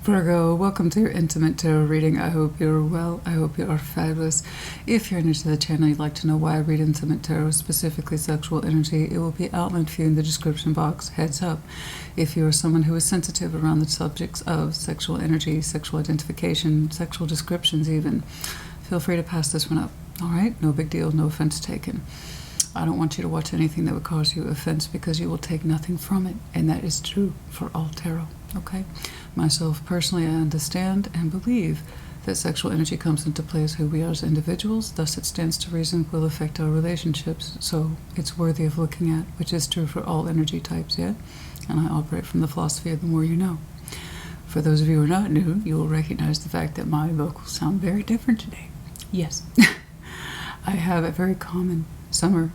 Virgo, welcome to your intimate tarot reading. I hope you're well. I hope you are fabulous. If you're new to the channel, you'd like to know why I read intimate tarot, specifically sexual energy, it will be outlined for you in the description box. Heads up. If you are someone who is sensitive around the subjects of sexual energy, sexual identification, sexual descriptions even, feel free to pass this one up. Alright? No big deal. No offense taken. I don't want you to watch anything that would cause you offense because you will take nothing from it. And that is true for all tarot. Okay? Myself, personally, I understand and believe that sexual energy comes into play as who we are as individuals, thus it stands to reason will affect our relationships, so it's worthy of looking at, which is true for all energy types, yeah? And I operate from the philosophy of the more you know. For those of you who are not new, you will recognize the fact that my vocals sound very different today. Yes. I have a very common summer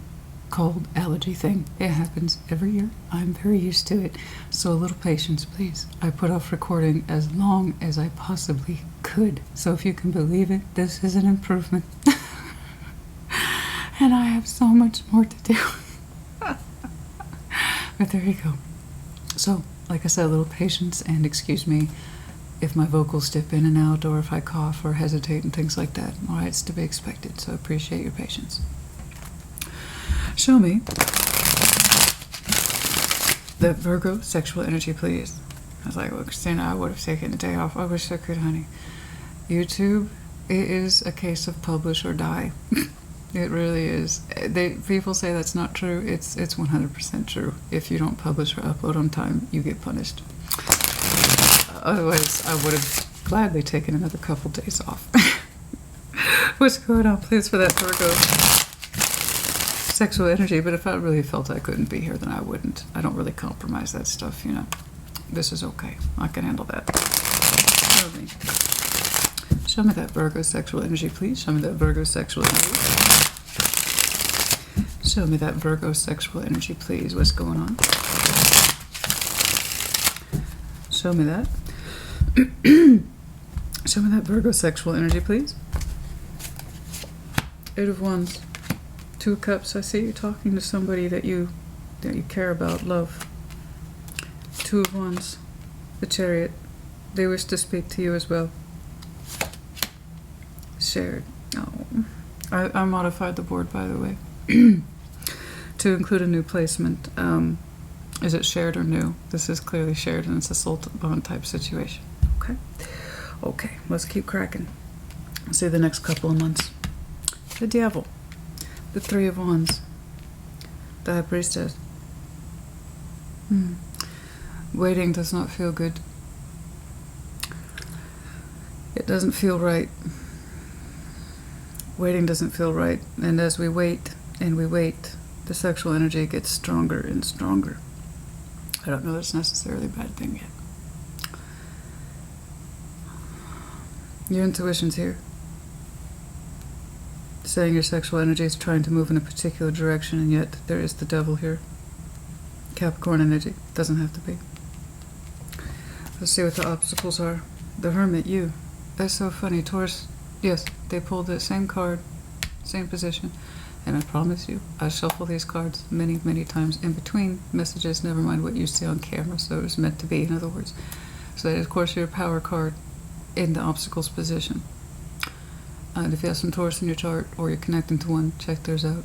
cold allergy thing. It happens every year. I'm very used to it. So a little patience, please. I put off recording as long as I possibly could. So if you can believe it, this is an improvement. And I have so much more to do. But there you go. So, like I said, a little patience, and excuse me if my vocals dip in and out or if I cough or hesitate and things like that. Alright, it's to be expected, so appreciate your patience. Show me the Virgo sexual energy, please. I was like, well, Christina, I would have taken the day off. I wish I could, honey. YouTube, it is a case of publish or die. It really is. People say that's not true. It's 100% true. If you don't publish or upload on time, you get punished. Otherwise, I would have gladly taken another couple days off. What's going on, please, for that Virgo sexual energy? But if I really felt I couldn't be here, then I wouldn't. I don't really compromise that stuff, you know. This is okay. I can handle that. Show me that Virgo sexual energy, please. Show me that Virgo sexual energy. Show me that Virgo sexual energy, please. What's going on? Show me that. Show me that Virgo sexual energy, please. Eight of Wands. Two of Cups. I see you talking to somebody that you care about, love. Two of Wands. The Chariot. They wish to speak to you as well. Shared. Oh, I modified the board, by the way, to include a new placement. Is it shared or new? This is clearly shared, and it's a soul bond type situation. Okay. Okay. Let's keep cracking. Let's see the next couple of months. The Devil. The Three of Wands. The High Priestess. Waiting does not feel good. It doesn't feel right. Waiting doesn't feel right. And as we wait and we wait, the sexual energy gets stronger and stronger. I don't know that's necessarily a bad thing yet. Your intuition's here, saying your sexual energy is trying to move in a particular direction, and yet there is the Devil here. Capricorn energy. Doesn't have to be. Let's see what the obstacles are. The Hermit, you. That's so funny. Taurus, yes, they pulled the same card, same position. And I promise you, I shuffle these cards many, many times in between messages, never mind what you see on camera, so it was meant to be, in other words. So that is, of course, your power card in the obstacles position. And if you have some Taurus in your chart, or you're connecting to one, check theirs out.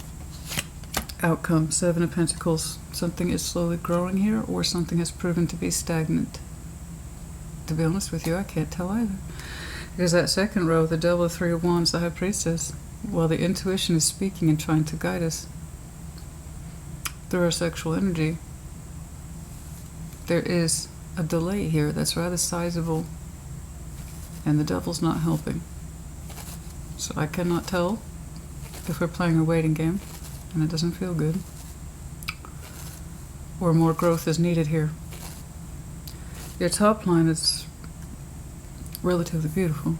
Outcome, Seven of Pentacles. Something is slowly growing here, or something has proven to be stagnant. To be honest with you, I can't tell either. Because that second row, the Devil, the Three of Wands, the High Priestess, while the intuition is speaking and trying to guide us through our sexual energy, there is a delay here that's rather sizable, and the Devil's not helping. So I cannot tell if we're playing a waiting game, and it doesn't feel good, or more growth is needed here. Your top line is relatively beautiful,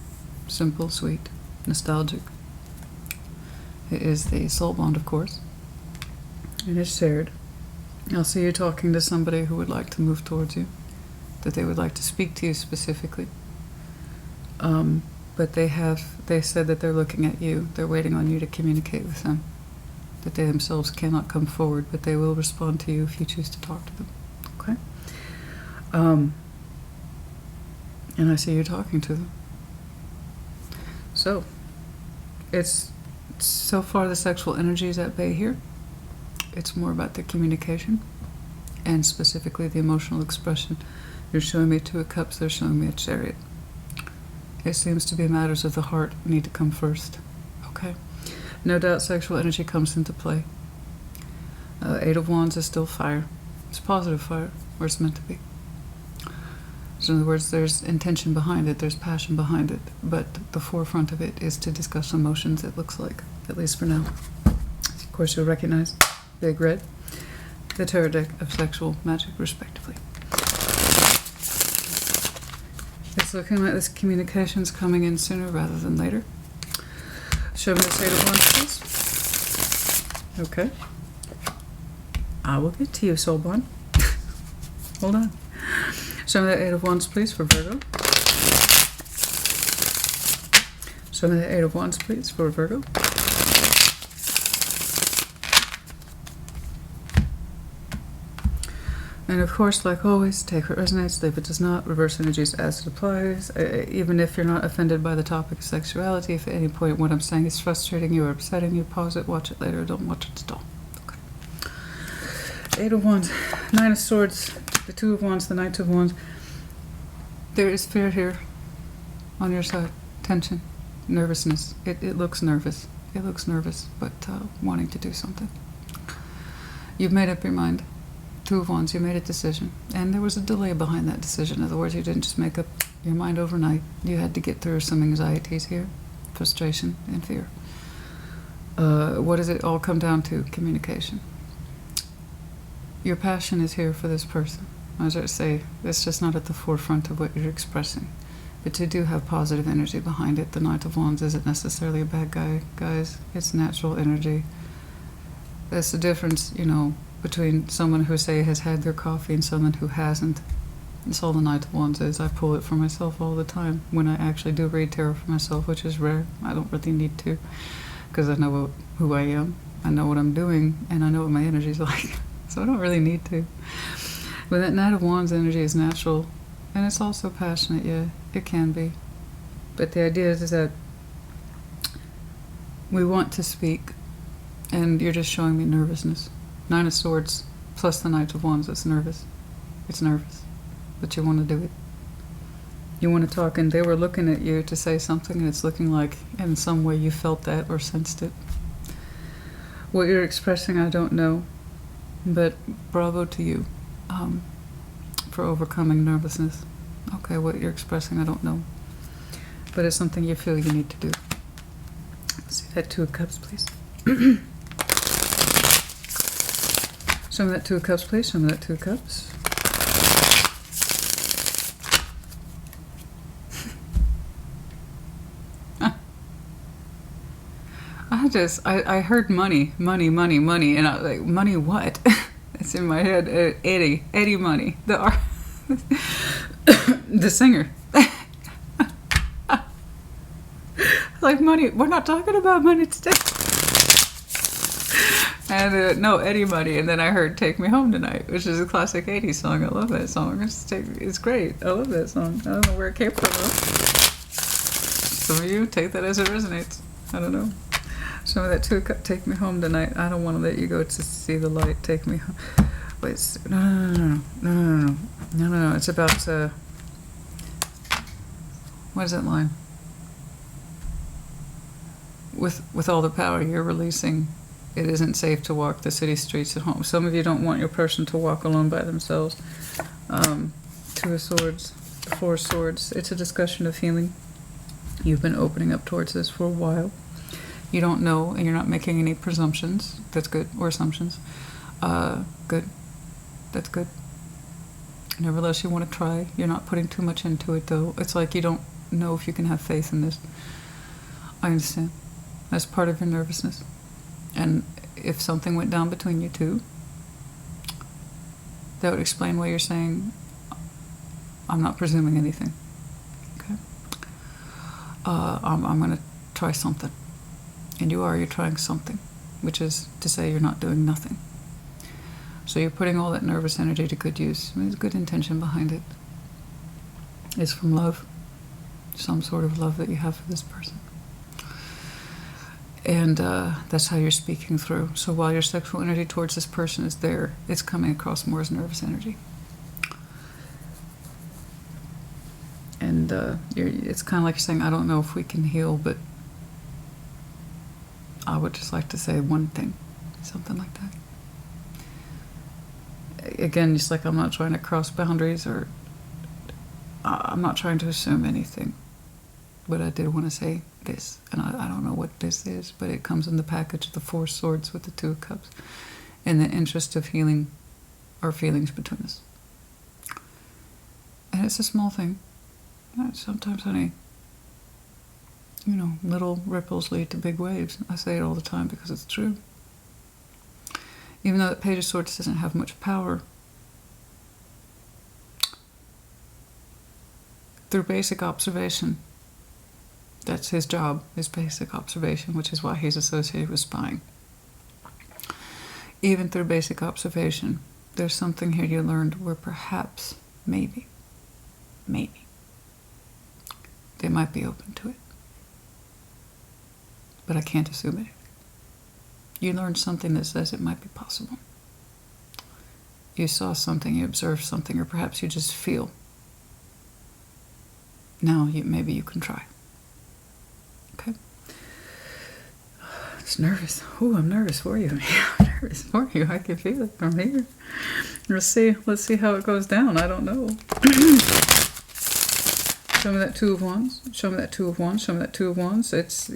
simple, sweet, nostalgic. It is the soul bond, of course, and it's shared. I'll see you talking to somebody who would like to move towards you, that they would like to speak to you specifically. But they said that they're looking at you. They're waiting on you to communicate with them. That they themselves cannot come forward, but they will respond to you if you choose to talk to them. Okay? And I see you talking to them. So, it's so far the sexual energy is at bay here. It's more about the communication and specifically the emotional expression. You're showing me Two of Cups, they're showing me a Chariot. It seems to be matters of the heart need to come first. Okay? No doubt sexual energy comes into play. Eight of Wands is still fire. It's positive fire, where it's meant to be. So in other words, there's intention behind it, there's passion behind it, but the forefront of it is to discuss emotions, it looks like, at least for now. Of course, you'll recognize Big Red, the tarot deck of sexual magic, respectively. It's looking like this communication's coming in sooner rather than later. Show me this Eight of Wands, please. Okay. I will get to you, soul bond. Hold on. Show me the Eight of Wands, please, for Virgo. Show me the Eight of Wands, please, for Virgo. And of course, like always, take what resonates, leave it does not, reverse energies as it applies. Even if you're not offended by the topic of sexuality, if at any point what I'm saying is frustrating you or upsetting you, pause it, watch it later, don't watch it at all. Okay. Eight of Wands, Nine of Swords, the Two of Wands, the Knight of Wands. There is fear here on your side, tension, nervousness. It looks nervous. It looks nervous, but wanting to do something. You've made up your mind. Two of Wands, you made a decision, and there was a delay behind that decision. In other words, you didn't just make up your mind overnight. You had to get through some anxieties here, frustration and fear. What does it all come down to? Communication. Your passion is here for this person. As I say, it's just not at the forefront of what you're expressing. But you do have positive energy behind it. The Knight of Wands isn't necessarily a bad guy, guys. It's natural energy. That's the difference, you know, between someone who, say, has had their coffee and someone who hasn't. That's all the Knight of Wands is. I pull it for myself all the time when I actually do read tarot for myself, which is rare. I don't really need to, because I know who I am, I know what I'm doing, and I know what my energy is like. So I don't really need to. But that Knight of Wands energy is natural, and it's also passionate, yeah, it can be. But the idea is that we want to speak, and you're just showing me nervousness. Nine of Swords plus the Knight of Wands, it's nervous. It's nervous, but you want to do it. You want to talk, and they were looking at you to say something, and it's looking like in some way you felt that or sensed it. What you're expressing, I don't know, but bravo to you for overcoming nervousness. Okay, what you're expressing, I don't know, but it's something you feel you need to do. See that Two of Cups, please. Show me that Two of Cups, please. Show me that Two of Cups. I heard money, money, money, money, and I was like, money what? It's in my head. Eddie Money, the singer. Like, money, we're not talking about money today. And no, Eddie Money, and then I heard Take Me Home Tonight, which is a classic 80s song. I love that song. It's great. I love that song. I don't know where it came from, though. Some of you take that as it resonates. I don't know. Show me that Two of Cups, Take Me Home Tonight. I don't want to let you go to see the light. Take me home. Wait, no. It's about, what is that line? With all the power you're releasing, it isn't safe to walk the city streets at home. Some of you don't want your person to walk alone by themselves. Two of Swords, Four of Swords. It's a discussion of healing. You've been opening up towards this for a while. You don't know, and you're not making any presumptions. That's good. Or assumptions. Good. That's good. Nevertheless, you want to try. You're not putting too much into it, though. It's like you don't know if you can have faith in this. I understand. That's part of your nervousness. And if something went down between you two, that would explain why you're saying, I'm not presuming anything. Okay? I'm going to try something. And you're trying something, which is to say you're not doing nothing. So you're putting all that nervous energy to good use. I mean, there's good intention behind it. is from love, some sort of love that you have for this person. And that's how you're speaking through. So while your sexual energy towards this person is there, it's coming across more as nervous energy. And it's kind of like you're saying, I don't know if we can heal, but I would just like to say one thing, something like that. Again, just like I'm not trying to cross boundaries, or I'm not trying to assume anything. But I did want to say this, and I don't know what this is, but it comes in the package of the 4 swords with the 2 of cups, in the interest of healing our feelings between us. And it's a small thing. Sometimes, honey, you know, little ripples lead to big waves. I say it all the time because it's true. Even though the Page of Swords doesn't have much power, through basic observation, that's his job, is basic observation, which is why he's associated with spying. Even through basic observation, there's something here you learned where perhaps, maybe, they might be open to it. But I can't assume it. You learned something that says it might be possible. You saw something, you observed something, or perhaps you just feel. Now, maybe you can try. Okay? It's nervous. Oh, I'm nervous for you. Yeah, I'm nervous for you. I can feel it from here. Let's see how it goes down. I don't know. Show me that 2 of Wands. Show me that 2 of Wands. Show me that 2 of Wands. It's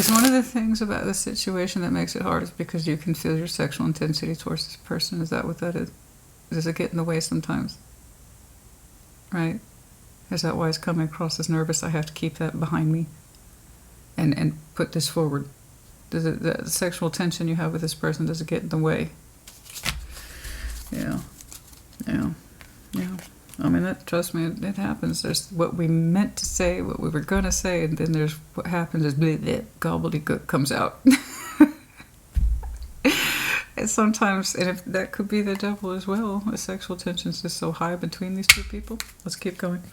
one of the things about this situation that makes it hard, is because you can feel your sexual intensity towards this person. Is that what that is? Does it get in the way sometimes? Right? Is that why it's coming across as nervous? I have to keep that behind me and put this forward. Does it, the sexual tension you have with this person, does it get in the way? Yeah. I mean, trust me, it happens. There's what we meant to say, what we were going to say, and then there's what happens is gobbledygook comes out. And sometimes, and if that could be the devil as well, the sexual tension is just so high between these 2 people. Let's keep going.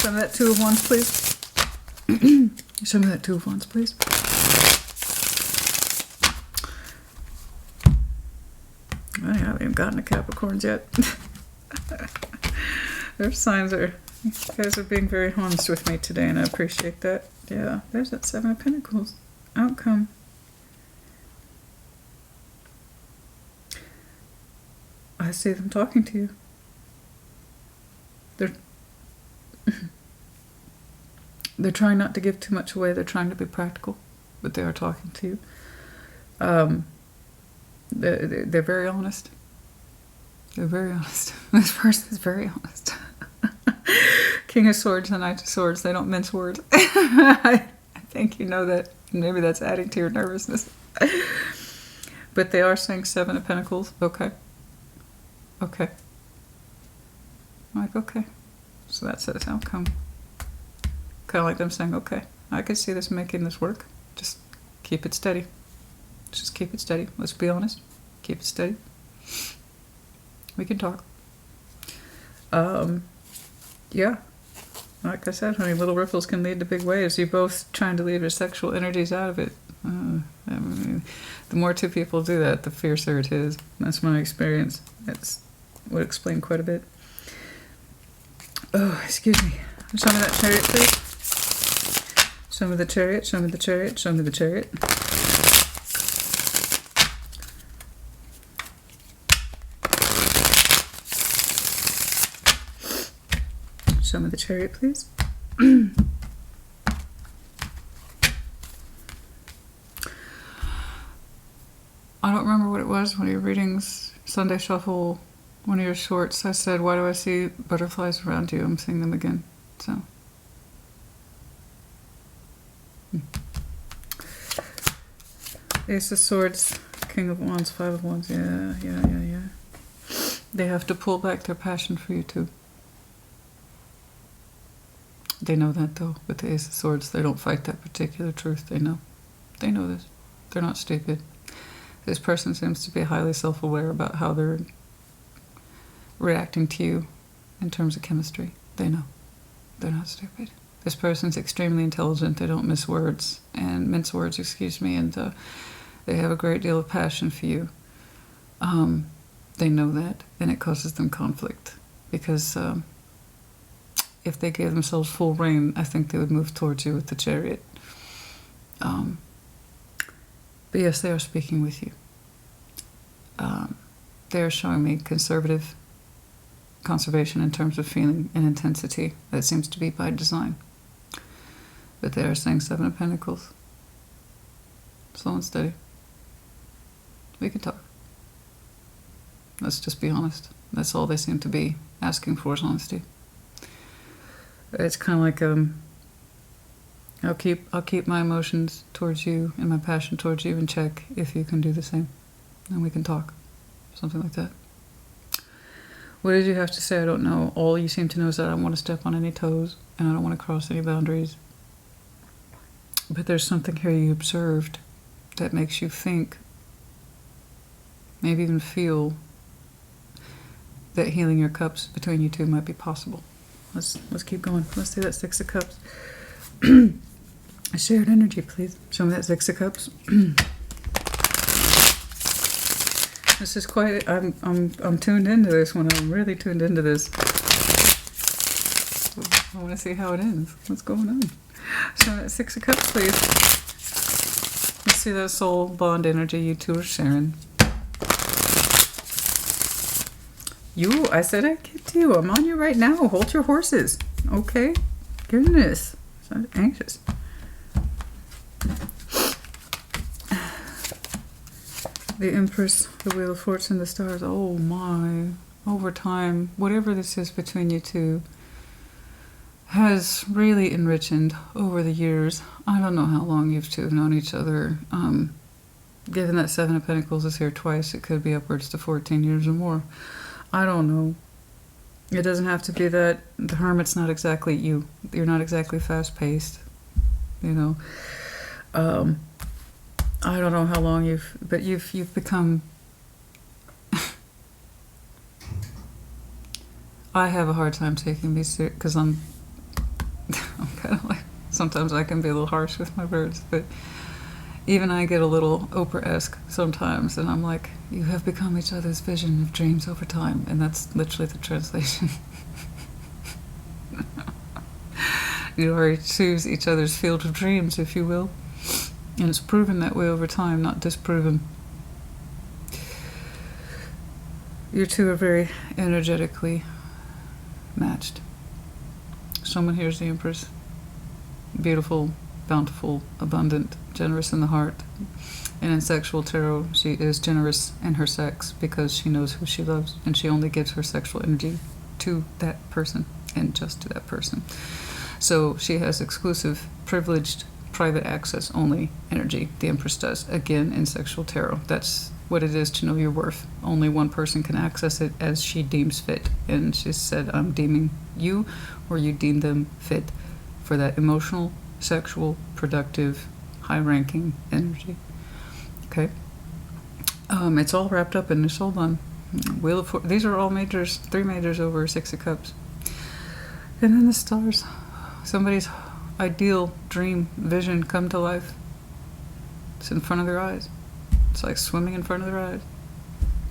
Show me that 2 of Wands, please. Show me that 2 of Wands, please. I haven't even gotten to Capricorns yet. Their signs are, you guys are being very honest with me today, and I appreciate that. Yeah, there's that 7 of Pentacles. Outcome. I see them talking to you. They're trying not to give too much away. They're trying to be practical, but they are talking to you. They're very honest. They're very honest. This person is very honest. King of Swords and Knight of Swords, they don't mince words. I think you know that. Maybe that's adding to your nervousness. But they are saying 7 of Pentacles. Okay. I'm like, okay. So that says outcome. Kind of like them saying, okay, I can see this making this work. Just keep it steady. Just keep it steady. Let's be honest. Keep it steady. We can talk. Yeah. Like I said, honey, little ripples can lead to big waves. You're both trying to leave your sexual energies out of it. I mean, the more 2 people do that, the fiercer it is. That's my experience. That would explain quite a bit. Oh, excuse me. Show me that Chariot, please. Show me the Chariot, show me the Chariot, show me the Chariot. Show me the Chariot, please. I don't remember what it was, one of your readings, Sunday Shuffle, one of your shorts. I said, why do I see butterflies around you? I'm seeing them again. So. Ace of Swords, King of Wands, 5 of Wands. Yeah. They have to pull back their passion for you too. They know that though. With the Ace of Swords, they don't fight that particular truth. They know. They know this. They're not stupid. This person seems to be highly self-aware about how they're reacting to you in terms of chemistry. They know. They're not stupid. This person's extremely intelligent. They don't mince words, and they have a great deal of passion for you. They know that, and it causes them conflict, because if they gave themselves full rein, I think they would move towards you with the Chariot. But yes, they are speaking with you. They are showing me conservation in terms of feeling and intensity. That seems to be by design. But they are saying 7 of Pentacles. Slow and steady. We can talk. Let's just be honest. That's all they seem to be asking for, is honesty. It's kind of like I'll keep my emotions towards you and my passion towards you in check if you can do the same, and we can talk. Something like that. What did you have to say? I don't know. All you seem to know is that I don't want to step on any toes and I don't want to cross any boundaries. But there's something here you observed that makes you think, maybe even feel, that healing your cups between you two might be possible. Let's keep going. Let's see that 6 of Cups. Shared energy, please. Show me that 6 of Cups. This is quite. I'm tuned into this one. I'm really tuned into this. I want to see how it ends. What's going on? Show me that 6 of Cups, please. Let's see that soul bond energy you two are sharing. I said I'd get to you. I'm on you right now. Hold your horses. Okay? Goodness. I'm anxious. The Empress, the Wheel of Fortune, the Stars. Oh my. Over time, whatever this is between you two has really enriched over the years. I don't know how long you two have known each other. Given that 7 of Pentacles is here twice, it could be upwards to 14 years or more. I don't know. It doesn't have to be that. The Hermit's not exactly you. You're not exactly fast-paced, you know. I don't know how long you've become. I have a hard time taking these serious because I'm kind of like, sometimes I can be a little harsh with my words, but even I get a little Oprah-esque sometimes, and I'm like, you have become each other's vision of dreams over time, and that's literally the translation. You already choose each other's field of dreams, if you will, and it's proven that way over time, not disproven. You two are very energetically matched. Someone here is the Empress. Beautiful, bountiful, abundant, generous in the heart. And in sexual tarot, she is generous in her sex because she knows who she loves, and she only gives her sexual energy to that person and just to that person. So she has exclusive, privileged, private access only energy. The Empress does. Again, in sexual tarot, that's what it is to know your worth. Only one person can access it as she deems fit. And she said, I'm deeming you, or you deem them fit for that emotional, sexual, productive, high-ranking energy. Okay? It's all wrapped up in this. Hold on. Wheel of Fortune. These are all majors, 3 majors over 6 of Cups. And then the stars. Somebody's ideal dream, vision come to life. It's in front of their eyes. It's like swimming in front of their eyes.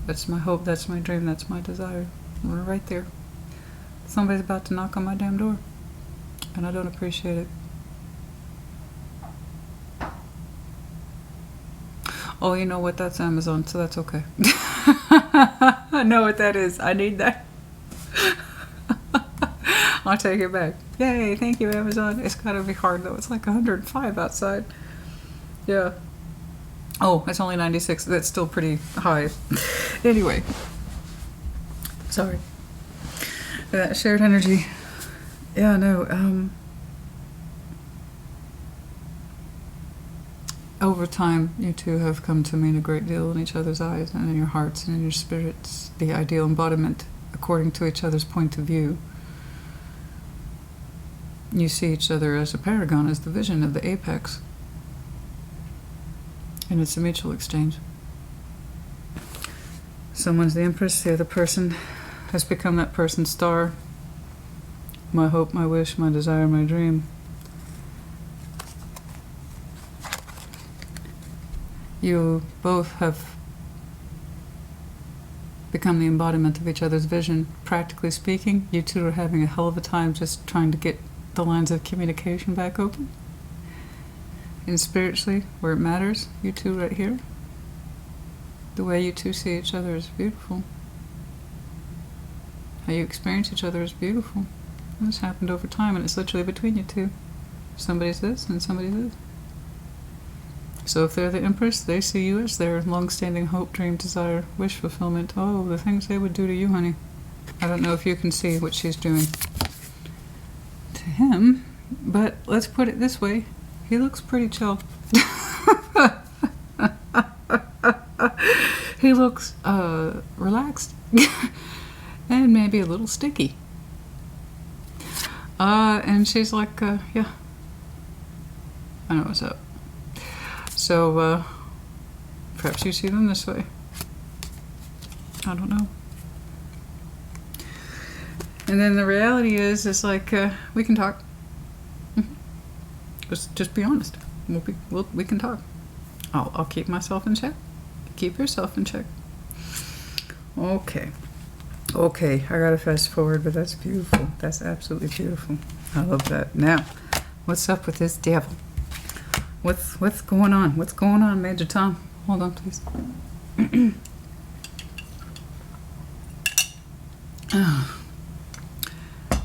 That's my hope, that's my dream, that's my desire. We're right there. Somebody's about to knock on my damn door, and I don't appreciate it. Oh, you know what? That's Amazon, so that's okay. I know what that is. I need that. I'll take it back. Yay, thank you, Amazon. It's gotta be hard, though. It's like 105 outside. Yeah. Oh, it's only 96. That's still pretty high. Anyway. Sorry. That shared energy. Yeah, no. Over time, you two have come to mean a great deal in each other's eyes and in your hearts and in your spirits. The ideal embodiment, according to each other's point of view. You see each other as a paragon, as the vision of the apex. And it's a mutual exchange. Someone's the Empress, the other person has become that person's star. my hope, my wish, my desire, my dream. You both have become the embodiment of each other's vision. Practically speaking, you two are having a hell of a time just trying to get the lines of communication back open. And spiritually, where it matters, you two right here, the way you two see each other is beautiful. How you experience each other is beautiful. And this happened over time, and it's literally between you two. Somebody's this and somebody's this. So if they're the Empress, they see you as their long-standing hope, dream, desire, wish fulfillment. Oh, the things they would do to you, honey. I don't know if you can see what she's doing to him, but let's put it this way. He looks pretty chill. He looks relaxed and maybe a little sticky. And she's like, yeah, I know what's up. So, perhaps you see them this way. I don't know. And then the reality is like, we can talk. Just be honest. We can talk. I'll keep myself in check. Keep yourself in check. Okay. Okay, I gotta fast forward, but that's beautiful. That's absolutely beautiful. I love that. Now, what's up with this devil? What's going on? What's going on, Major Tom? Hold on, please.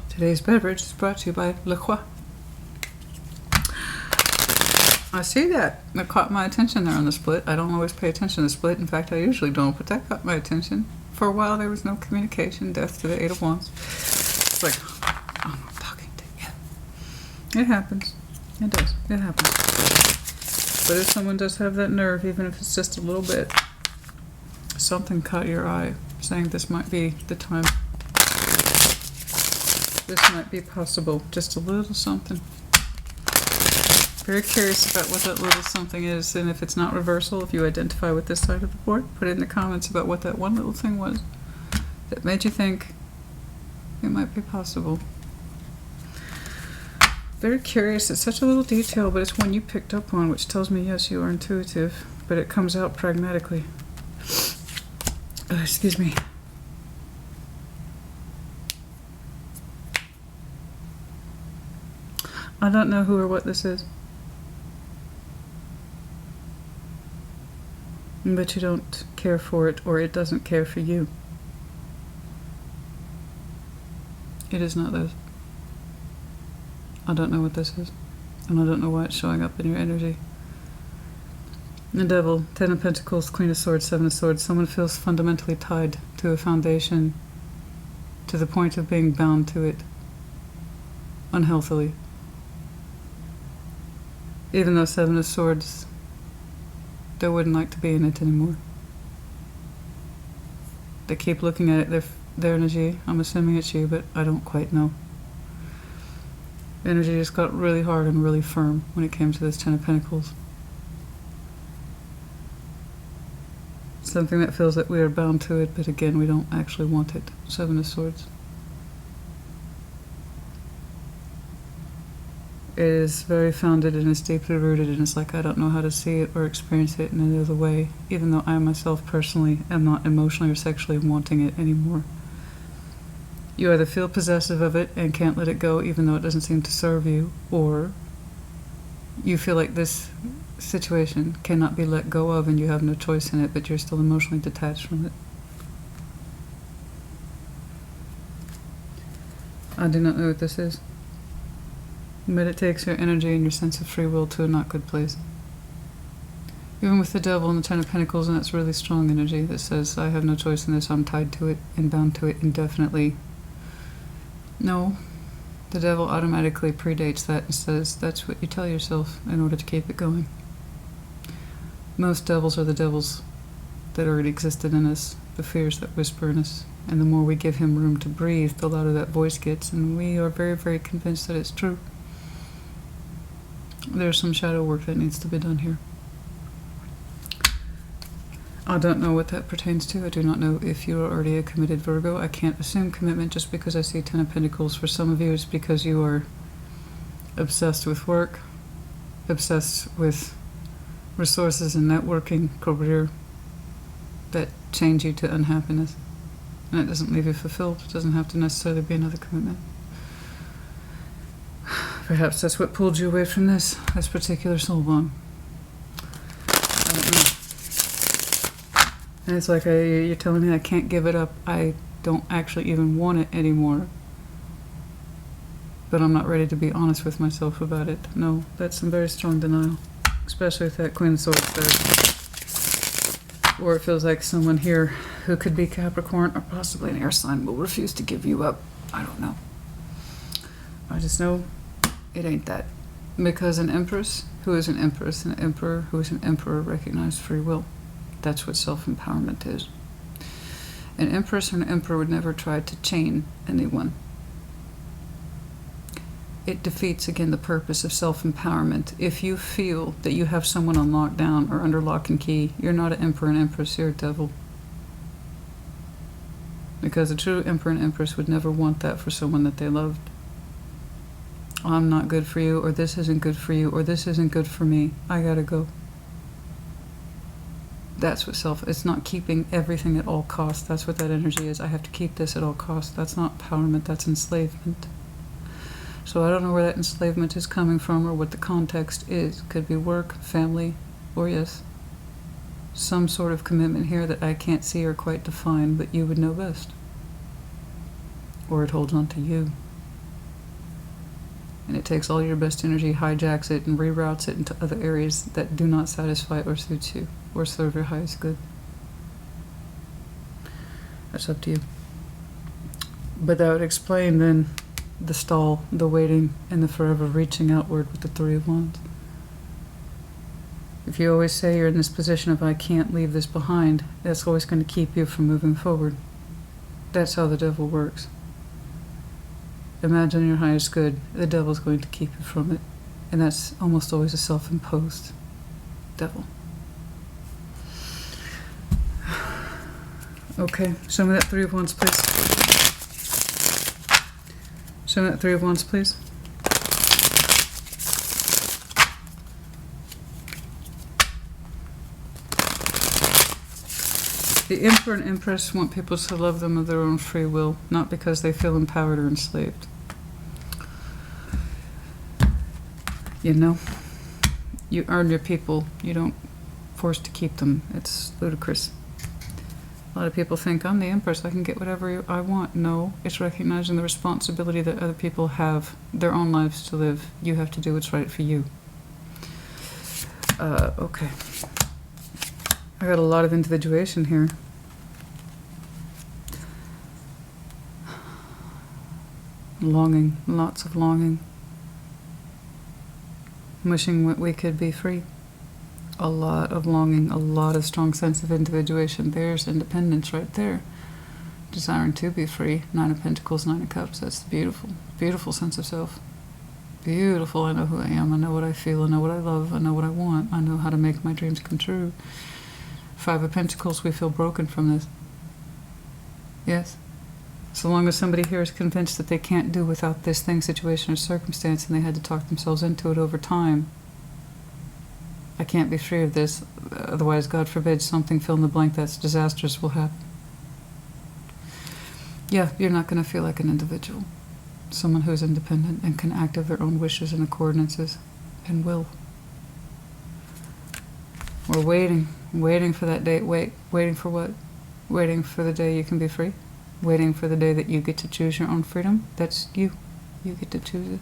Today's beverage is brought to you by La Croix. I see that. That caught my attention there on the split. I don't always pay attention to the split. In fact, I usually don't, but that caught my attention. For a while, there was no communication. Death to the Eight of Wands. It's like, I'm not talking to you. It happens. It does. It happens. But if someone does have that nerve, even if it's just a little bit, something caught your eye, saying this might be the time. This might be possible. Just a little something. Very curious about what that little something is, and if it's not reversal, if you identify with this side of the board, put it in the comments about what that one little thing was that made you think it might be possible. Very curious. It's such a little detail, but it's one you picked up on, which tells me, yes, you are intuitive, but it comes out pragmatically. Excuse me. I don't know who or what this is. But you don't care for it, or it doesn't care for you. It is not this. I don't know what this is, and I don't know why it's showing up in your energy. The Devil, 10 of Pentacles, Queen of Swords, 7 of Swords. Someone feels fundamentally tied to a foundation to the point of being bound to it unhealthily. Even though 7 of Swords, they wouldn't like to be in it anymore. They keep looking at it, their energy. I'm assuming it's you, but I don't quite know. Energy just got really hard and really firm when it came to this 10 of Pentacles. Something that feels that we are bound to it, but again, we don't actually want it. 7 of Swords. It is very founded and it's deeply rooted, and it's like I don't know how to see it or experience it in any other way, even though I myself personally am not emotionally or sexually wanting it anymore. You either feel possessive of it and can't let it go even though it doesn't seem to serve you, or you feel like this situation cannot be let go of and you have no choice in it, but you're still emotionally detached from it. I do not know what this is. But it takes your energy and your sense of free will to a not good place. Even with the Devil and the 10 of Pentacles, and that's really strong energy that says, I have no choice in this, I'm tied to it and bound to it indefinitely. No, the Devil automatically predates that and says, that's what you tell yourself in order to keep it going. Most devils are the devils that already existed in us, the fears that whisper in us, and the more we give him room to breathe, the louder that voice gets, and we are very, very convinced that it's true. There's some shadow work that needs to be done here. I don't know what that pertains to. I do not know if you are already a committed Virgo. I can't assume commitment just because I see 10 of Pentacles. For some of you, it's because you are obsessed with work, obsessed with resources and networking, career, that change you to unhappiness. And it doesn't leave you fulfilled. It doesn't have to necessarily be another commitment. Perhaps that's what pulled you away from this particular soul bond. I don't know. And it's like you're telling me I can't give it up. I don't actually even want it anymore. But I'm not ready to be honest with myself about it. No, that's some very strong denial. Especially with that Queen of Swords there. Or it feels like someone here who could be Capricorn or possibly an air sign will refuse to give you up. I don't know. I just know it ain't that. Because an empress who is an empress and an emperor who is an emperor recognize free will. That's what self-empowerment is. An empress or an emperor would never try to chain anyone. It defeats, again, the purpose of self-empowerment. If you feel that you have someone on lockdown or under lock and key, you're not an emperor and empress, you're a devil. Because a true emperor and empress would never want that for someone that they loved. I'm not good for you, or this isn't good for you, or this isn't good for me. I gotta go. That's what it's not keeping everything at all costs. That's what that energy is. I have to keep this at all costs. That's not empowerment, that's enslavement. So I don't know where that enslavement is coming from or what the context is. Could be work, family, or yes, some sort of commitment here that I can't see or quite define, but you would know best. Or it holds on to you. And it takes all your best energy, hijacks it, and reroutes it into other areas that do not satisfy or suit you, or serve your highest good. That's up to you. But that would explain then the stall, the waiting, and the forever reaching outward with the Three of Wands. If you always say you're in this position of I can't leave this behind, that's always going to keep you from moving forward. That's how the devil works. Imagine your highest good, the devil's going to keep you from it. And that's almost always a self-imposed devil. Okay, show me that Three of Wands, please. Show me that Three of Wands, please. The Emperor and Empress want people to love them of their own free will, not because they feel empowered or enslaved. You know, you earn your people, you don't force to keep them. It's ludicrous. A lot of people think, I'm the Empress, I can get whatever I want. No, it's recognizing the responsibility that other people have their own lives to live. You have to do what's right for you. Okay. I got a lot of individuation here. Longing, lots of longing. Wishing we could be free. A lot of longing, a lot of strong sense of individuation. There's independence right there. Desiring to be free. Nine of Pentacles, Nine of Cups. That's beautiful, beautiful sense of self. Beautiful. I know who I am. I know what I feel. I know what I love. I know what I want. I know how to make my dreams come true. Five of Pentacles, we feel broken from this. Yes. So long as somebody here is convinced that they can't do without this thing, situation, or circumstance, and they had to talk themselves into it over time, I can't be free of this, otherwise, God forbid, something fill in the blank that's disastrous will happen. Yeah, you're not going to feel like an individual. Someone who's independent and can act of their own wishes and coordinates and will. We're waiting for that day. Waiting for what? Waiting for the day you can be free? Waiting for the day that you get to choose your own freedom? That's you. You get to choose it.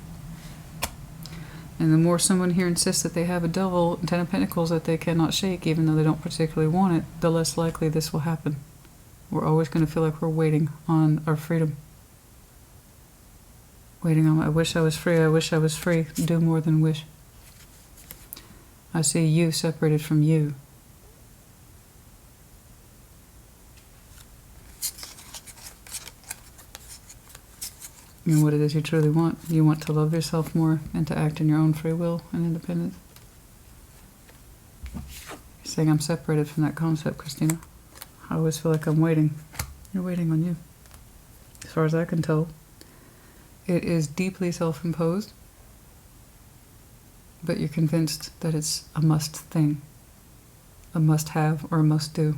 And the more someone here insists that they have a devil, Ten of Pentacles, that they cannot shake, even though they don't particularly want it, the less likely this will happen. We're always going to feel like we're waiting on our freedom. Waiting on, I wish I was free, I wish I was free. Do more than wish. I see you separated from you. And what it is you truly want. You want to love yourself more and to act in your own free will and independence. saying I'm separated from that concept, Christina. I always feel like I'm waiting. You're waiting on you. As far as I can tell, it is deeply self-imposed, but you're convinced that it's a must thing, a must-have or a must-do.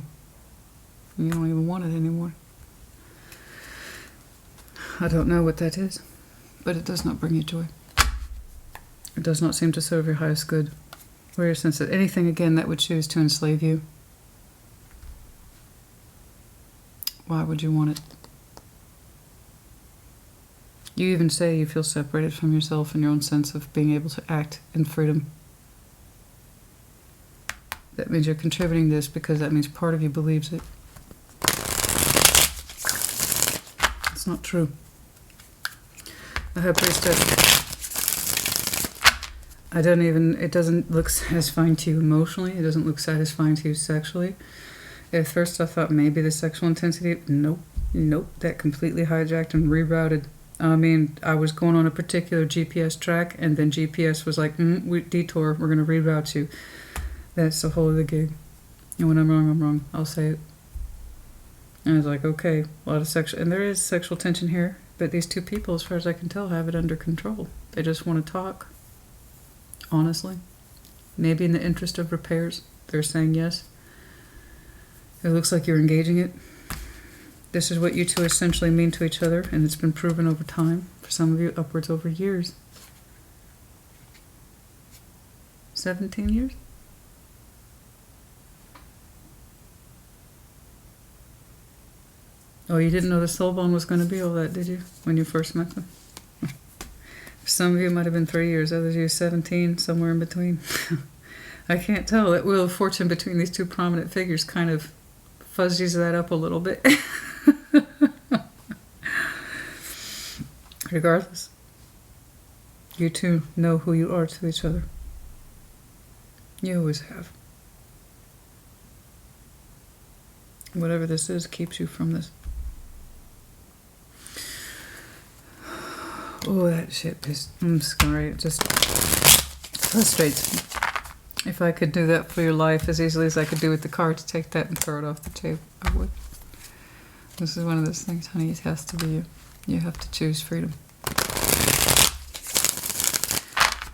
You don't even want it anymore. I don't know what that is, but it does not bring you joy. It does not seem to serve your highest good, or your sense of anything, again, that would choose to enslave you. Why would you want it? You even say you feel separated from yourself and your own sense of being able to act in freedom. That means you're contributing this because that means part of you believes it. It's not true. The High Priestess, it doesn't look satisfying to you emotionally. It doesn't look satisfying to you sexually. At first I thought maybe the sexual intensity. Nope. That completely hijacked and rerouted. I mean, I was going on a particular GPS track, and then GPS was like, detour, we're going to reroute you. That's the whole of the gig. And when I'm wrong. I'll say it. And I was like, okay, a lot of sexual, and there is sexual tension here, but these two people, as far as I can tell, have it under control. They just want to talk. Honestly. Maybe in the interest of repairs, they're saying yes. It looks like you're engaging it. This is what you two essentially mean to each other, and it's been proven over time, for some of you, upwards over years. 17 years? Oh, you didn't know the soul bond was going to be all that, did you, when you first met them? Some of you might have been 3 years, others of you 17, somewhere in between. I can't tell. That wheel of fortune between these two prominent figures kind of fuzzies that up a little bit. Regardless, you two know who you are to each other. You always have. Whatever this is keeps you from this. Oh, that shit is... I'm sorry, it just frustrates me. If I could do that for your life as easily as I could do with the cards, take that and throw it off the table, I would. This is one of those things, honey, it has to be you. You have to choose freedom.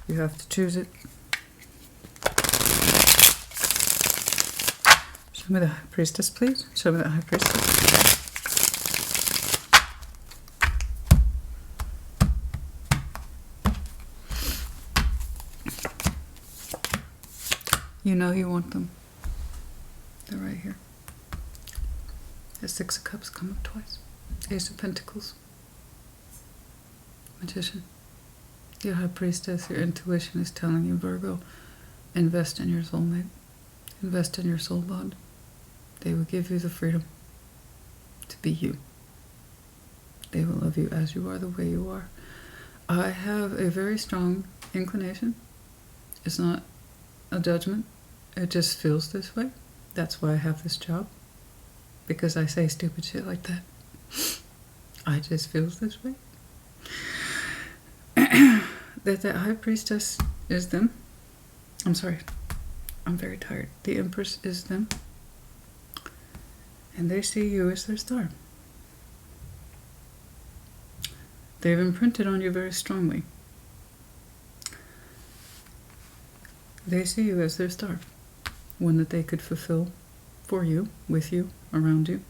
You have to choose it. Show me the High Priestess, please. Show me the High Priestess. You know you want them. They're right here. The Six of Cups come up twice. Ace of Pentacles. Magician. Your High Priestess, your intuition is telling you, Virgo, invest in your soulmate. Invest in your soul bond. They will give you the freedom to be you. They will love you as you are, the way you are. I have a very strong inclination. It's not a judgment. It just feels this way. That's why I have this job. Because I say stupid shit like that. I just feels this way. That High Priestess is them. I'm sorry. I'm very tired. The Empress is them. And they see you as their star. They've imprinted on you very strongly. They see you as their star. One that they could fulfill for you, with you, around you.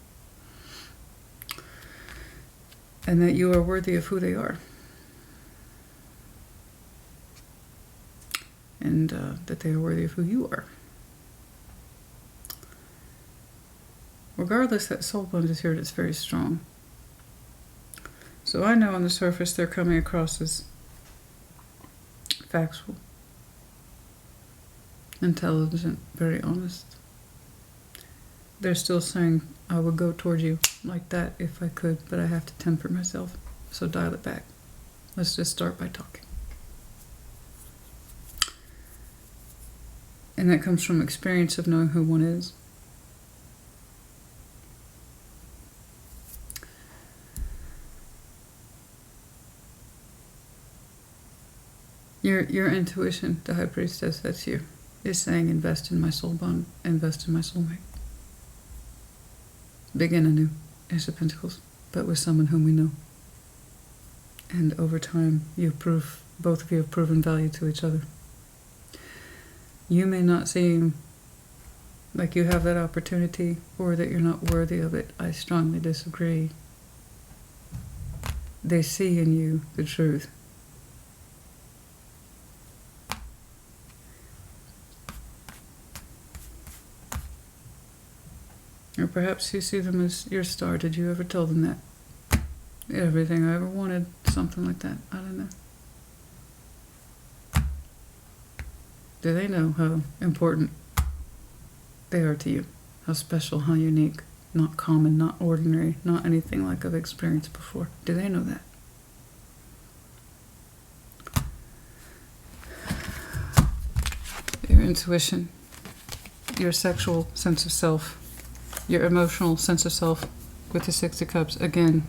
And that you are worthy of who they are. And that they are worthy of who you are. Regardless, that soul bond is here, it's very strong. So I know on the surface they're coming across as factual, intelligent, very honest. They're still saying, I would go toward you like that if I could, but I have to temper myself. So dial it back. Let's just start by talking. And that comes from experience of knowing who one is. Your intuition, the High Priestess, that's you. is saying invest in my soul bond, invest in my soulmate. Begin anew, Ace of Pentacles, but with someone whom we know. And over time, both of you have proven value to each other. You may not seem like you have that opportunity or that you're not worthy of it. I strongly disagree. They see in you the truth. Or perhaps you see them as your star. Did you ever tell them that? Everything I ever wanted, something like that. I don't know. Do they know how important they are to you? How special, how unique, not common, not ordinary, not anything like I've experienced before. Do they know that? Your intuition, your sexual sense of self, your emotional sense of self with the Six of Cups. Again,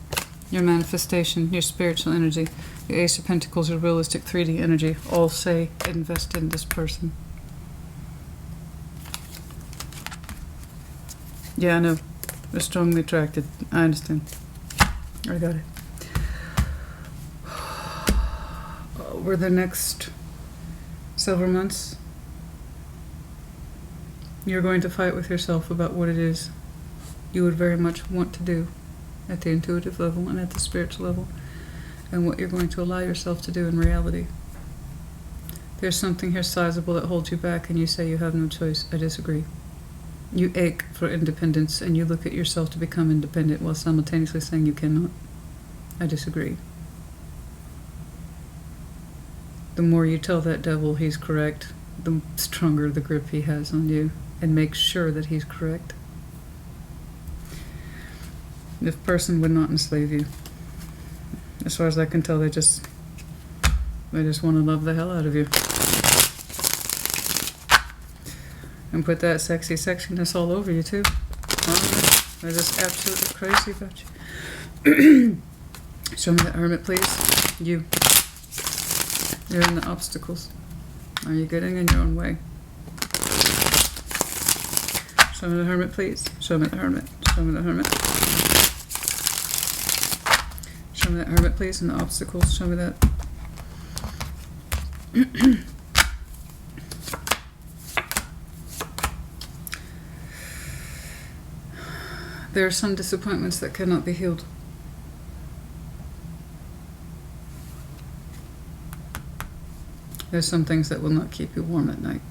your manifestation, your spiritual energy, your Ace of Pentacles, your realistic 3D energy, all say invest in this person. Yeah, I know. They're strongly attracted. I understand. I got it. Over the next several months, you're going to fight with yourself about what it is you would very much want to do at the intuitive level and at the spiritual level, and what you're going to allow yourself to do in reality. There's something here sizable that holds you back, and you say you have no choice. I disagree. You ache for independence, and you look at yourself to become independent while simultaneously saying you cannot. I disagree. The more you tell that devil he's correct, the stronger the grip he has on you, and make sure that he's correct. This person would not enslave you. As far as I can tell, they just want to love the hell out of you. And put that sexy sexiness all over you, too. They're just absolutely crazy about you. Show me the Hermit, please. You. You're in the obstacles. Are you getting in your own way? Show me the Hermit, please. Show me the Hermit. Show me the Hermit. Show me that Hermit, please, and the obstacles. Show me that. There are some disappointments that cannot be healed. There's some things that will not keep you warm at night.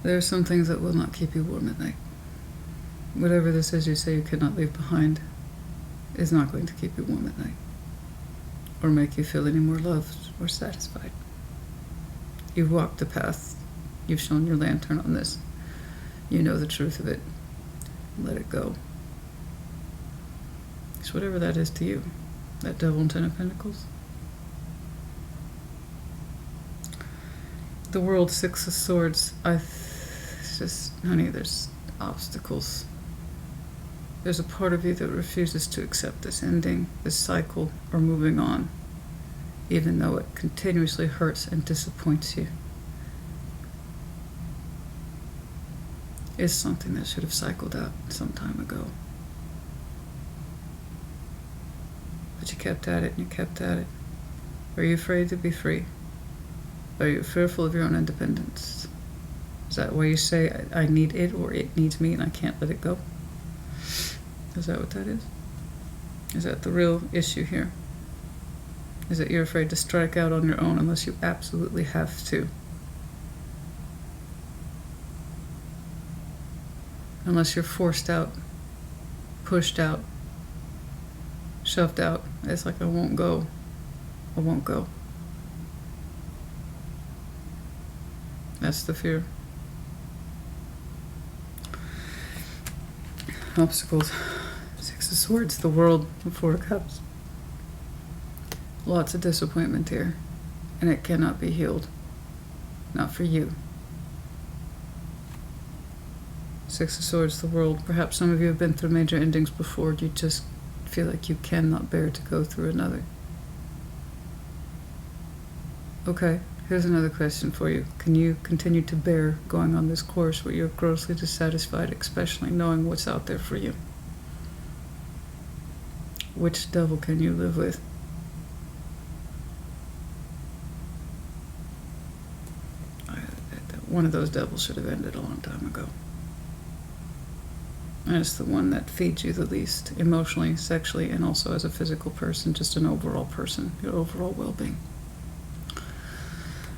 There are some things that will not keep you warm at night. Whatever this is you say you cannot leave behind is not going to keep you warm at night, or make you feel any more loved or satisfied. You've walked the path. You've shown your lantern on this. You know the truth of it. Let it go. It's whatever that is to you. That Devil and Ten of Pentacles. The World, Six of Swords. It's just, honey, there's obstacles. There's a part of you that refuses to accept this ending, this cycle, or moving on, even though it continuously hurts and disappoints you. It's something that should have cycled out some time ago. But you kept at it and you kept at it. Are you afraid to be free? Are you fearful of your own independence? Is that why you say, I need it, or it needs me and I can't let it go? Is that what that is? Is that the real issue here? Is that you're afraid to strike out on your own unless you absolutely have to? Unless you're forced out, pushed out, shoved out. It's like, I won't go. I won't go. That's the fear. Obstacles. Six of Swords, the World, the Four of Cups. Lots of disappointment here, and it cannot be healed. Not for you. Six of Swords, the World. Perhaps some of you have been through major endings before. You just feel like you cannot bear to go through another. Okay, here's another question for you. Can you continue to bear going on this course where you're grossly dissatisfied, especially knowing what's out there for you? Which devil can you live with? One of those devils should have ended a long time ago. And it's the one that feeds you the least, emotionally, sexually, and also as a physical person, just an overall person, your overall well-being.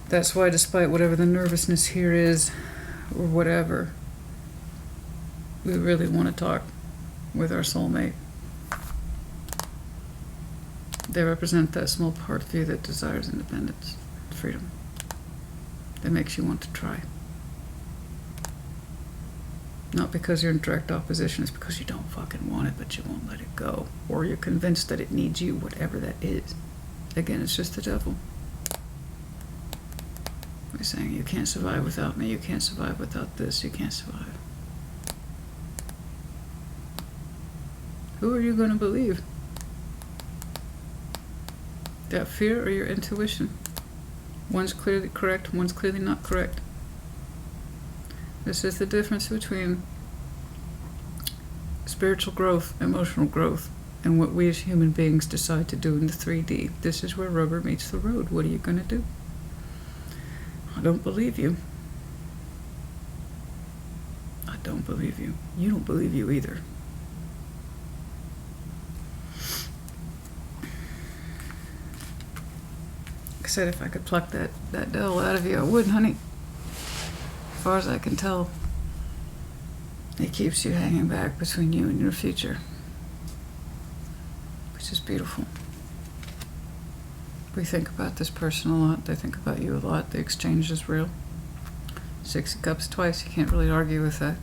That's why, despite whatever the nervousness here is, or whatever, we really want to talk with our soulmate. They represent that small part of you that desires independence, freedom, that makes you want to try. Not because you're in direct opposition, it's because you don't fucking want it, but you won't let it go. Or you're convinced that it needs you, whatever that is. Again, it's just the devil. We're saying, you can't survive without me, you can't survive without this, you can't survive. Who are you going to believe? That fear or your intuition? One's clearly correct, one's clearly not correct. This is the difference between spiritual growth, emotional growth, and what we as human beings decide to do in the 3D. This is where rubber meets the road. What are you going to do? I don't believe you. I don't believe you. You don't believe you either. Like I said, if I could pluck that devil out of you, I would, honey. As far as I can tell, it keeps you hanging back between you and your future, which is beautiful. We think about this person a lot, they think about you a lot, the exchange is real. 6 of Cups twice, you can't really argue with that.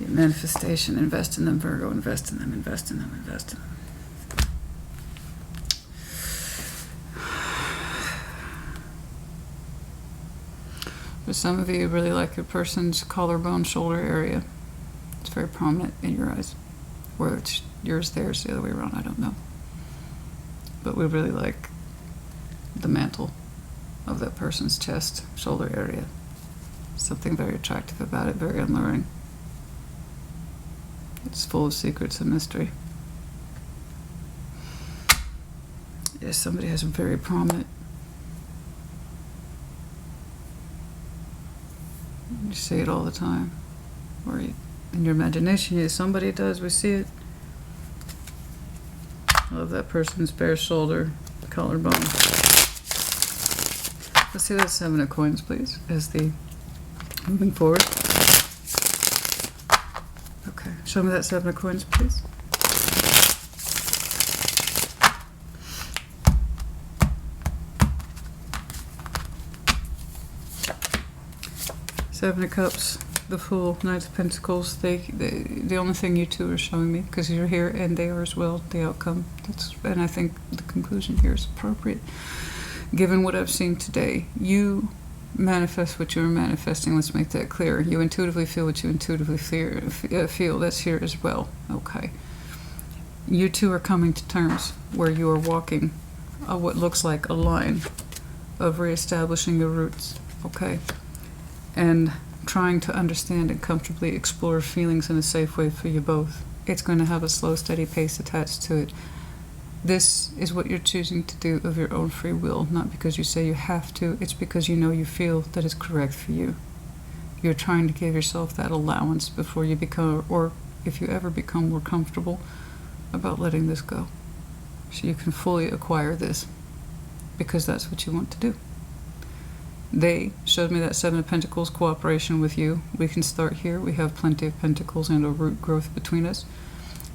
Your manifestation, invest in them, Virgo, invest in them, invest in them, invest in them. For some of you, really like your person's collarbone, shoulder area. It's very prominent in your eyes. Whether it's yours, theirs, the other way around, I don't know. But we really like the mantle of that person's chest, shoulder area. Something very attractive about it, very alluring. It's full of secrets and mystery. Yes, somebody has a very prominent. You see it all the time. Or in your imagination, somebody does, we see it. I love that person's bare shoulder, collarbone. Let's see that 7 of coins, please, as the moving forward. Okay, show me that 7 of coins, please. Seven of Cups, the Fool, Knight of Pentacles. The only thing you two are showing me, because you're here and they are as well, the outcome. And I think the conclusion here is appropriate. Given what I've seen today, you manifest what you're manifesting. Let's make that clear. You intuitively feel what you intuitively feel. That's here as well. Okay. You two are coming to terms where you are walking what looks like a line of reestablishing your roots. Okay. And trying to understand and comfortably explore feelings in a safe way for you both. It's going to have a slow, steady pace attached to it. This is what you're choosing to do of your own free will, not because you say you have to. It's because you know you feel that it's correct for you. You're trying to give yourself that allowance before you become, or if you ever become more comfortable about letting this go. So you can fully acquire this, because that's what you want to do. They showed me that 7 of Pentacles, cooperation with you. We can start here. We have plenty of pentacles and a root growth between us.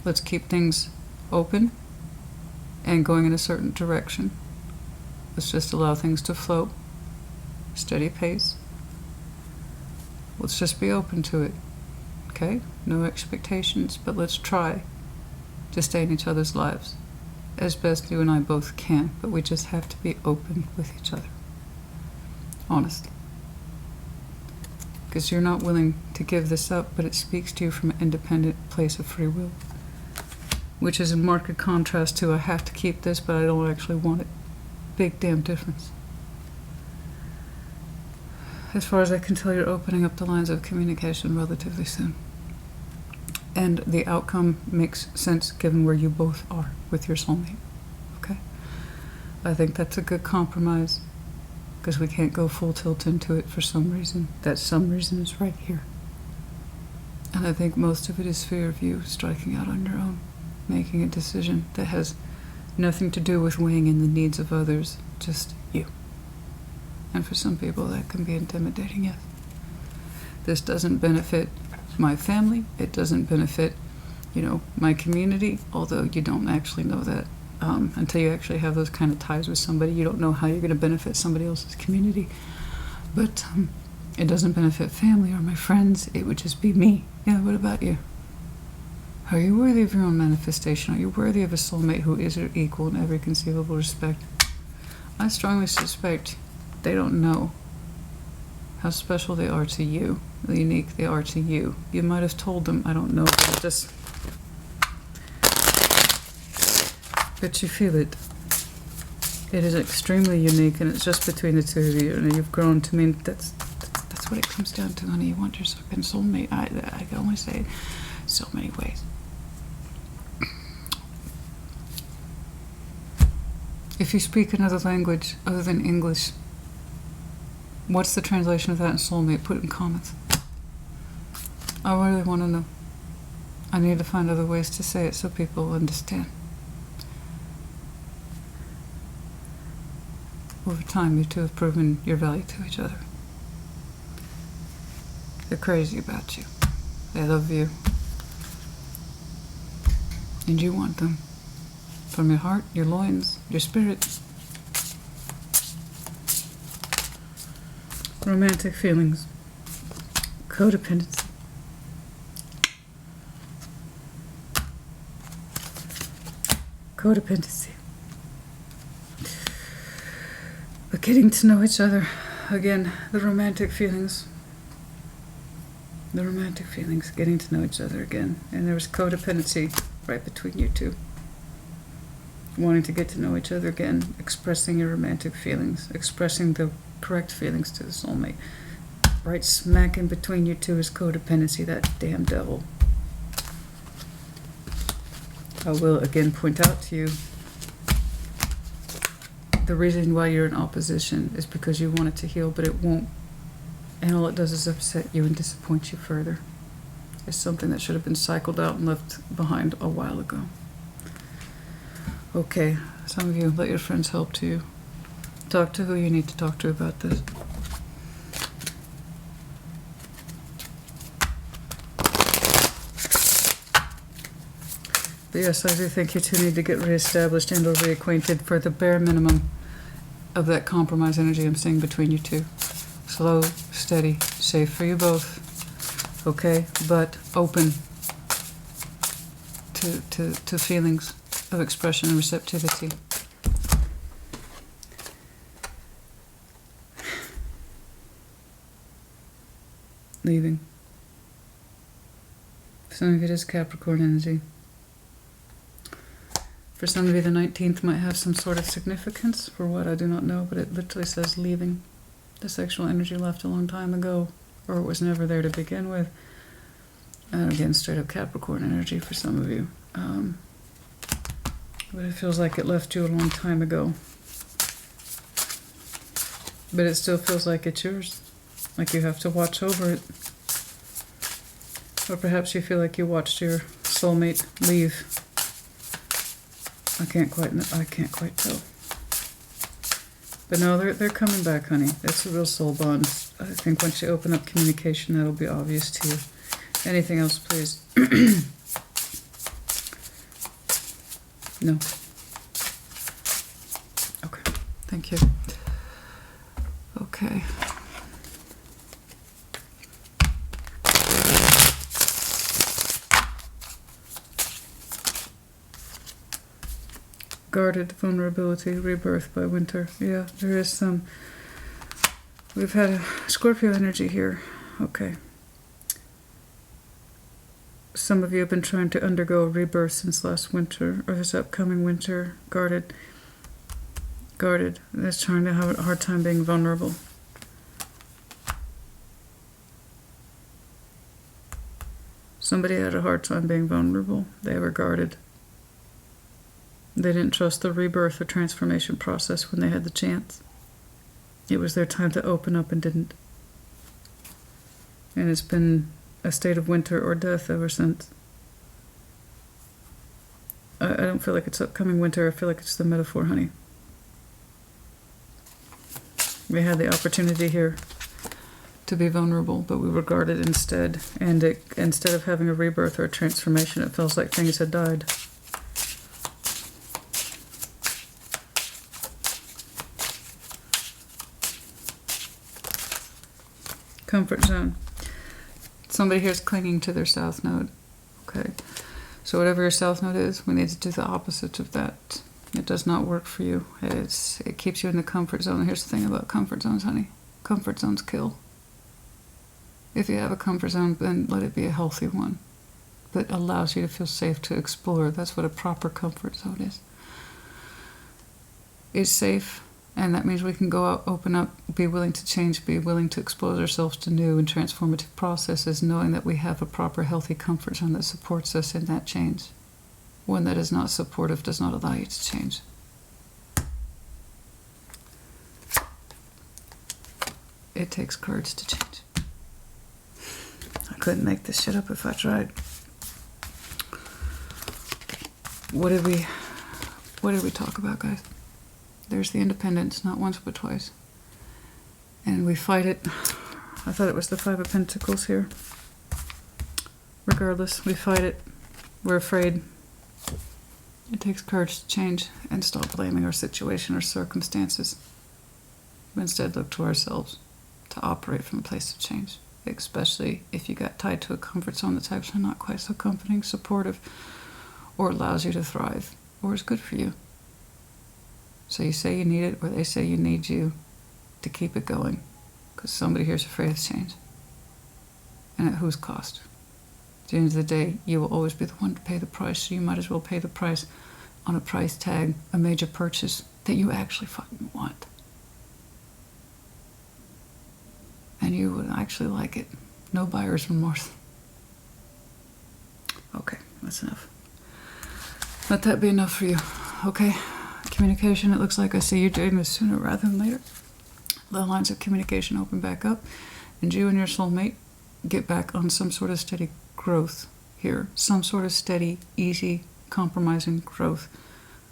Let's keep things open and going in a certain direction. Let's just allow things to flow. Steady pace. Let's just be open to it. Okay? No expectations, but let's try to stay in each other's lives as best you and I both can. But we just have to be open with each other. Honest. Because you're not willing to give this up, but it speaks to you from an independent place of free will. which is in marked contrast to I have to keep this, but I don't actually want it. Big damn difference. As far as I can tell, you're opening up the lines of communication relatively soon. And the outcome makes sense given where you both are with your soulmate. Okay? I think that's a good compromise, because we can't go full tilt into it for some reason. That some reason is right here. And I think most of it is fear of you striking out on your own, making a decision that has nothing to do with weighing in the needs of others, just you. And for some people that can be intimidating, yes. This doesn't benefit my family, it doesn't benefit, my community, although you don't actually know that. Until you actually have those kind of ties with somebody, you don't know how you're going to benefit somebody else's community. But it doesn't benefit family or my friends, it would just be me. Yeah, what about you? Are you worthy of your own manifestation? Are you worthy of a soulmate who is your equal in every conceivable respect? I strongly suspect they don't know how special they are to you, how unique they are to you. You might have told them, I don't know, but you feel it. It is extremely unique, and it's just between the two of you, and you've grown to mean that's what it comes down to, honey. You want your fucking soulmate. I can only say it so many ways. If you speak another language other than English, what's the translation of that in soulmate? Put it in comments. I really want to know. I need to find other ways to say it so people understand. Over time, you two have proven your value to each other. They're crazy about you. They love you. And you want them. From your heart, your loins, your spirit. Romantic feelings. Codependency. Codependency. But getting to know each other. Again, the romantic feelings. The romantic feelings. Getting to know each other again. And there was codependency right between you two. Wanting to get to know each other again. Expressing your romantic feelings. Expressing the correct feelings to the soulmate. Right smack in between you two is codependency. That damn devil. I will again point out to you, the reason why you're in opposition is because you want it to heal, but it won't. And all it does is upset you and disappoint you further. It's something that should have been cycled out and left behind a while ago. Okay, some of you, let your friends help to you. Talk to who you need to talk to about this. But yes, I do think you two need to get reestablished and or reacquainted for the bare minimum of that compromise energy I'm seeing between you two. Slow, steady, safe for you both. Okay, but open to feelings of expression and receptivity. Leaving. Some of it is Capricorn energy. For some of you, the 19th might have some sort of significance. For what, I do not know, but it literally says leaving. The sexual energy left a long time ago, or it was never there to begin with. And again, straight up Capricorn energy for some of you. But it feels like it left you a long time ago. But it still feels like it's yours. Like you have to watch over it. Or perhaps you feel like you watched your soulmate leave. I can't quite tell. But no, they're coming back, honey. It's a real soul bond. I think once you open up communication, that'll be obvious to you. Anything else, please? No. Okay. Thank you. Okay. Guarded vulnerability, rebirth by winter. Yeah, there is some. We've had a Scorpio energy here. Okay. Some of you have been trying to undergo a rebirth since last winter, or this upcoming winter. Guarded. That's trying to have a hard time being vulnerable. Somebody had a hard time being vulnerable. They were guarded. They didn't trust the rebirth or transformation process when they had the chance. It was their time to open up and didn't. And it's been a state of winter or death ever since. I don't feel like it's upcoming winter. I feel like it's the metaphor, honey. We had the opportunity here to be vulnerable, but we were guarded instead. And instead of having a rebirth or a transformation, it feels like things had died. Comfort zone. Somebody here is clinging to their south node. Okay. So whatever your south node is, we need to do the opposite of that. It does not work for you. It keeps you in the comfort zone. Here's the thing about comfort zones, honey. Comfort zones kill. If you have a comfort zone, then let it be a healthy one that allows you to feel safe to explore. That's what a proper comfort zone is. It's safe. And that means we can go out, open up, be willing to change, be willing to expose ourselves to new and transformative processes, knowing that we have a proper, healthy comfort zone that supports us in that change. One that is not supportive does not allow you to change. It takes courage to change. I couldn't make this shit up if I tried. What did we talk about, guys? There's the independence, not once but twice. And we fight it. I thought it was the Five of Pentacles here. Regardless, we fight it. We're afraid. It takes courage to change and stop blaming our situation or circumstances. We instead look to ourselves to operate from a place of change, especially if you got tied to a comfort zone that's actually not quite so comforting, supportive, or allows you to thrive, or is good for you. So you say you need it, or they say you need you to keep it going, because somebody here is afraid of change. And at whose cost? At the end of the day, you will always be the one to pay the price, so you might as well pay the price on a price tag, a major purchase that you actually fucking want. And you would actually like it. No buyer's remorse. Okay, that's enough. Let that be enough for you, okay? Communication, it looks like I see you doing this sooner rather than later. The lines of communication open back up, and you and your soulmate get back on some sort of steady growth here. Some sort of steady, easy, compromising growth,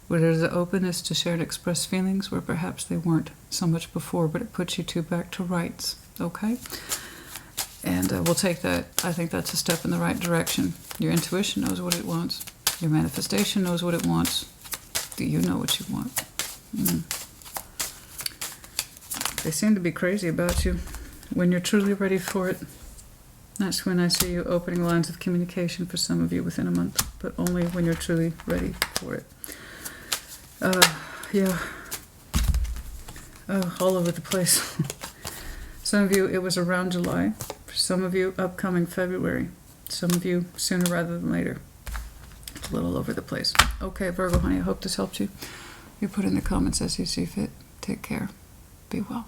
where there's the openness to share and express feelings where perhaps they weren't so much before, but it puts you two back to rights, okay? And we'll take that. I think that's a step in the right direction. Your intuition knows what it wants. Your manifestation knows what it wants. Do you know what you want? They seem to be crazy about you. When you're truly ready for it, that's when I see you opening lines of communication for some of you within a month, but only when you're truly ready for it. Yeah. All over the place. Some of you, it was around July. For some of you, upcoming February. Some of you, sooner rather than later. It's a little over the place. Okay, Virgo, honey, I hope this helped you. You put in the comments as you see fit. Take care. Be well.